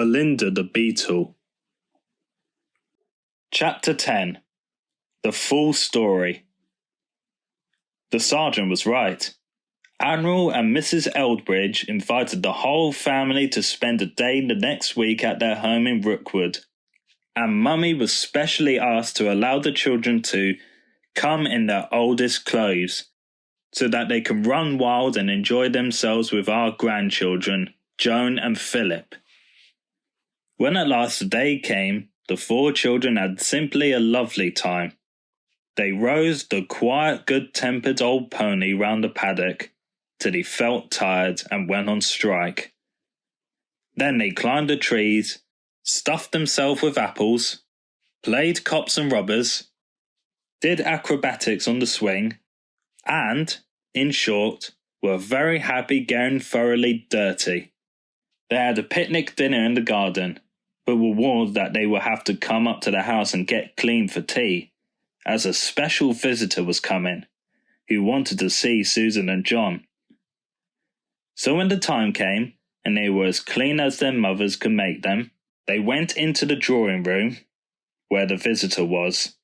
Belinda the Beetle. Chapter 10. The Full Story. The sergeant was right. Admiral and Mrs. Eldridge invited the whole family to spend a day the next week at their home in Rookwood, and Mummy was specially asked to allow the children to come in their oldest clothes, so that they can run wild and enjoy themselves with our grandchildren, Joan and Philip. When at last the day came, the 4 children had simply a lovely time. They rode the quiet, good-tempered old pony round the paddock, till he felt tired and went on strike. Then they climbed the trees, stuffed themselves with apples, played cops and robbers, did acrobatics on the swing, and, in short, were very happy getting thoroughly dirty. They had a picnic dinner in the garden, but were warned that they would have to come up to the house and get clean for tea, as a special visitor was coming, who wanted to see Susan and John. So when the time came, and they were as clean as their mothers could make them, they went into the drawing room, where the visitor was.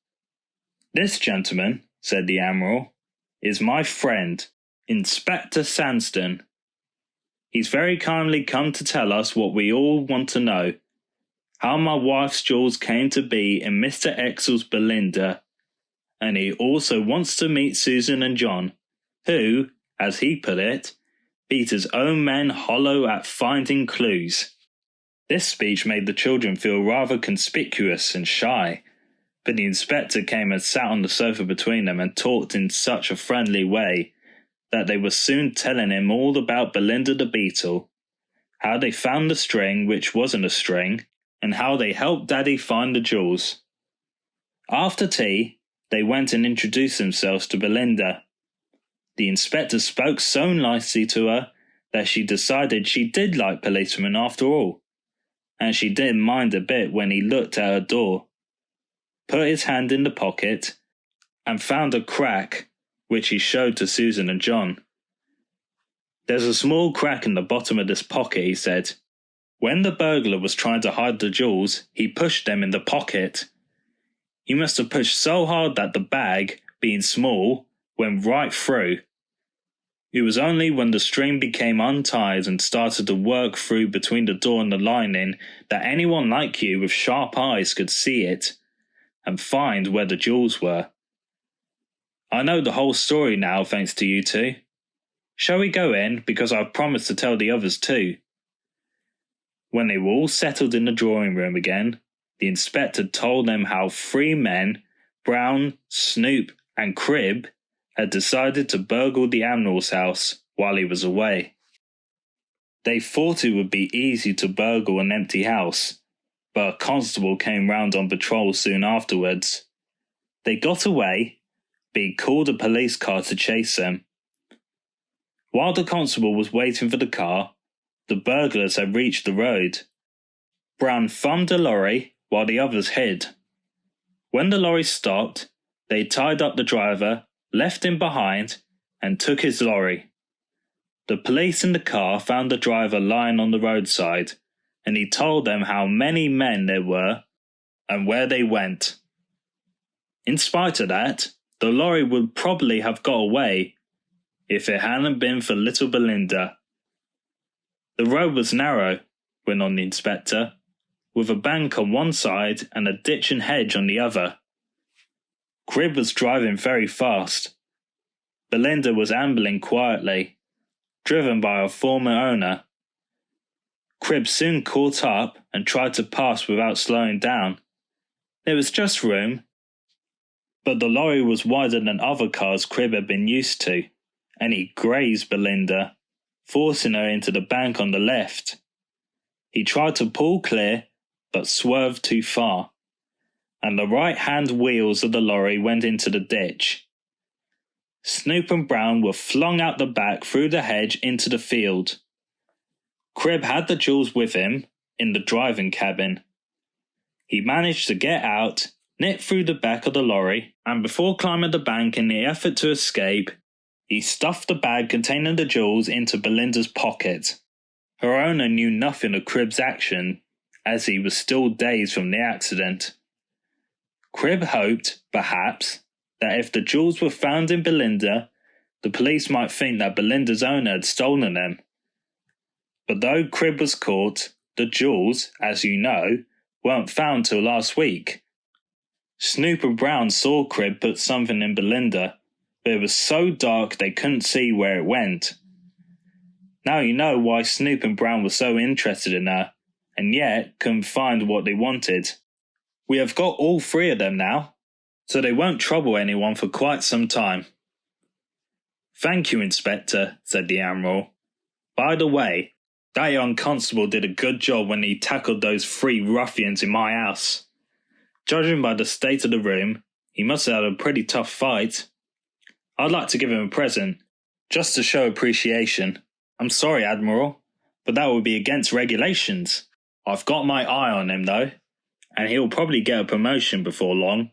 "This gentleman," said the Admiral, "is my friend, Inspector Sansden. He's very kindly come to tell us what we all want to know, how my wife's jewels came to be in Mr. Exel's Belinda, and he also wants to meet Susan and John, who, as he put it, beat his own men hollow at finding clues." This speech made the children feel rather conspicuous and shy, but the inspector came and sat on the sofa between them and talked in such a friendly way that they were soon telling him all about Belinda the Beetle, how they found the string which wasn't a string, and how they helped Daddy find the jewels. After tea, they went and introduced themselves to Belinda. The inspector spoke so nicely to her that she decided she did like policemen after all, and she didn't mind a bit when he looked at her door, put his hand in the pocket, and found a crack which he showed to Susan and John. "There's a small crack in the bottom of this pocket," he said. "When the burglar was trying to hide the jewels, he pushed them in the pocket. He must have pushed so hard that the bag, being small, went right through. It was only when the string became untied and started to work through between the door and the lining that anyone like you with sharp eyes could see it and find where the jewels were. I know the whole story now, thanks to you two. Shall we go in, because I've promised to tell the others too?" When they were all settled in the drawing room again, the inspector told them how 3 men, Brown, Snoop, and Crib, had decided to burgle the Admiral's house while he was away. They thought it would be easy to burgle an empty house, but a constable came round on patrol soon afterwards. They got away, but he called a police car to chase them. While the constable was waiting for the car, the burglars had reached the road. Brown thumbed a lorry while the others hid. When the lorry stopped, they tied up the driver, left him behind, and took his lorry. The police in the car found the driver lying on the roadside, and he told them how many men there were and where they went. In spite of that, the lorry would probably have got away if it hadn't been for little Belinda. "The road was narrow," went on the inspector, "with a bank on one side and a ditch and hedge on the other. Crib was driving very fast. Belinda was ambling quietly, driven by her former owner. Crib soon caught up and tried to pass without slowing down. There was just room, but the lorry was wider than other cars Crib had been used to, and he grazed Belinda, forcing her into the bank on the left. He tried to pull clear, but swerved too far, and the right-hand wheels of the lorry went into the ditch. Snoop and Brown were flung out the back through the hedge into the field. Crib had the jewels with him in the driving cabin. He managed to get out, nip through the back of the lorry, and before climbing the bank in the effort to escape, he stuffed the bag containing the jewels into Belinda's pocket. Her owner knew nothing of Crib's action, as he was still dazed from the accident. Crib hoped, perhaps, that if the jewels were found in Belinda, the police might think that Belinda's owner had stolen them. But though Crib was caught, the jewels, as you know, weren't found till last week. Snoop and Brown saw Crib put something in Belinda, but it was so dark they couldn't see where it went. Now you know why Snoop and Brown were so interested in her, and yet couldn't find what they wanted. We have got all three of them now, so they won't trouble anyone for quite some time. Thank you, Inspector, said the Admiral. By the way, that young constable did a good job when he tackled those three ruffians in my house. Judging by the state of the room, he must have had a pretty tough fight. I'd like to give him a present, just to show appreciation. I'm sorry, Admiral, but that would be against regulations. I've got my eye on him, though, and he'll probably get a promotion before long.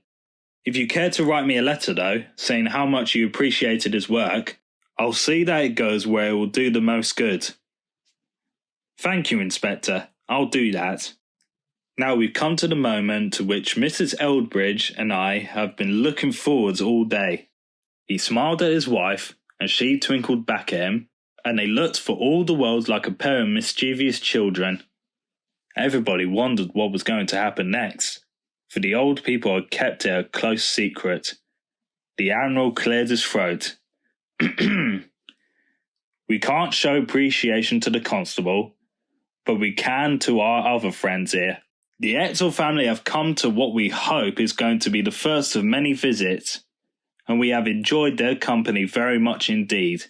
If you care to write me a letter, though, saying how much you appreciated his work, I'll see that it goes where it will do the most good. Thank you, Inspector. I'll do that. Now we've come to the moment to which Mrs. Eldridge and I have been looking forward all day. He smiled at his wife, and she twinkled back at him, and they looked for all the world like a pair of mischievous children. Everybody wondered what was going to happen next, for the old people had kept it a close secret. The Admiral cleared his throat. We can't show appreciation to the constable, but we can to our other friends here. The Etzel family have come to what we hope is going to be the first of many visits, and we have enjoyed their company very much indeed.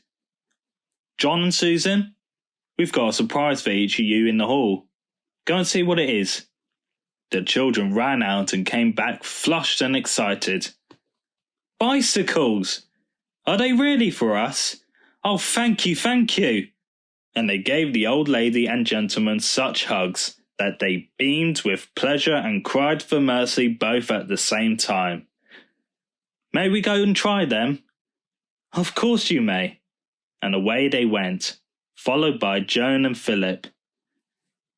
John and Susan, we've got a surprise for each of you in the hall. Go and see what it is. The children ran out and came back flushed and excited. Bicycles! Are they really for us? Oh, thank you, thank you! And they gave the old lady and gentleman such hugs that they beamed with pleasure and cried for mercy both at the same time. May we go and try them? Of course you may. And away they went, followed by Joan and Philip.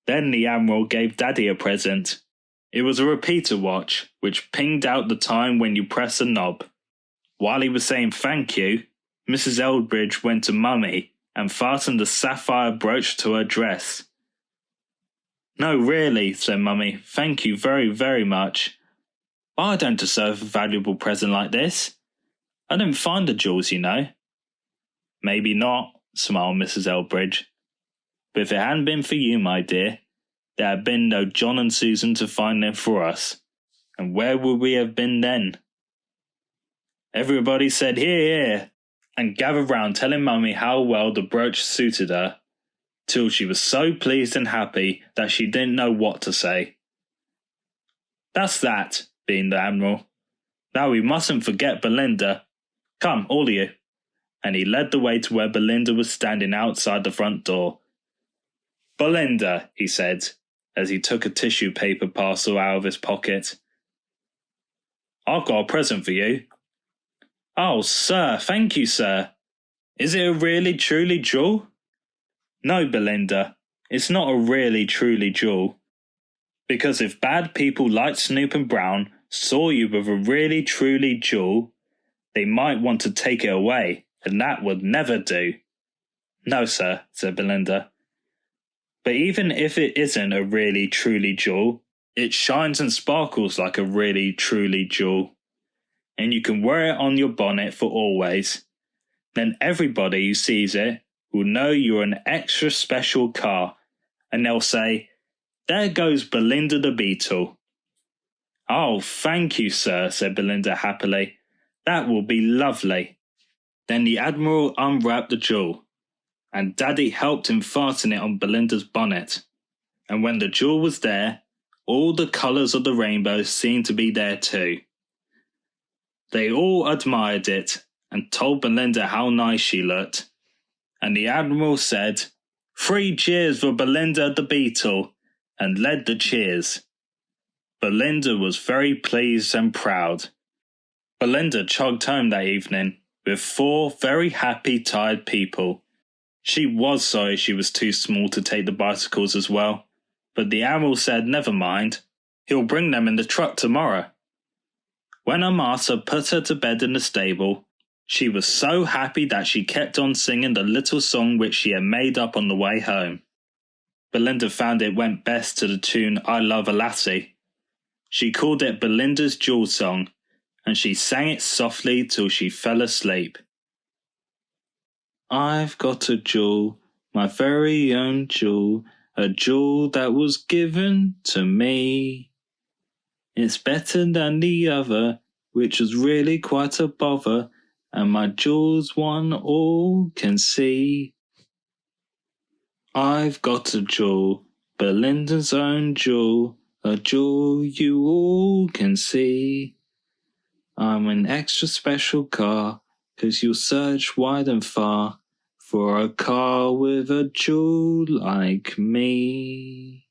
Then the Admiral gave Daddy a present. It was a repeater watch, which pinged out the time when you press a knob. While he was saying thank you, Mrs. Eldridge went to Mummy and fastened a sapphire brooch to her dress. No, really, said Mummy, thank you very, very much. I don't deserve a valuable present like this. I didn't find the jewels, you know. Maybe not, smiled Mrs. Eldridge. But if it hadn't been for you, my dear, there had been no John and Susan to find them for us. And where would we have been then? Everybody said, hear, hear, and gathered round telling Mummy how well the brooch suited her, till she was so pleased and happy that she didn't know what to say. That's that, beamed the Admiral. Now we mustn't forget Belinda. Come, all of you. And he led the way to where Belinda was standing outside the front door. Belinda, he said, as he took a tissue paper parcel out of his pocket. I've got a present for you. Oh, sir, thank you, sir. Is it a really truly jewel? No, Belinda, it's not a really truly jewel. Because if bad people like Snoop and Brown saw you with a really truly jewel, they might want to take it away, and that would never do. No, sir, said Belinda. But even if it isn't a really truly jewel, it shines and sparkles like a really truly jewel. And you can wear it on your bonnet for always. Then everybody who sees it will know you're an extra special car, and they'll say, there goes Belinda the Beetle. Oh, thank you, sir, said Belinda happily. That will be lovely. Then the Admiral unwrapped the jewel, and Daddy helped him fasten it on Belinda's bonnet. And when the jewel was there, all the colours of the rainbow seemed to be there too. They all admired it, and told Belinda how nice she looked. And the Admiral said, 3 cheers for Belinda the Beetle, and led the cheers. Belinda was very pleased and proud. Belinda chugged home that evening with 4 very happy, tired people. She was sorry she was too small to take the bicycles as well, but the owl said never mind, he'll bring them in the truck tomorrow. When her master put her to bed in the stable, she was so happy that she kept on singing the little song which she had made up on the way home. Belinda found it went best to the tune I Love a Lassie. She called it Belinda's Jewel Song, and she sang it softly till she fell asleep. I've got a jewel, my very own jewel, a jewel that was given to me. It's better than the other, which was really quite a bother, and my jewel's one all can see. I've got a jewel, Belinda's own jewel, a jewel you all can see. I'm an extra special car, 'cause you'll search wide and far for a car with a jewel like me.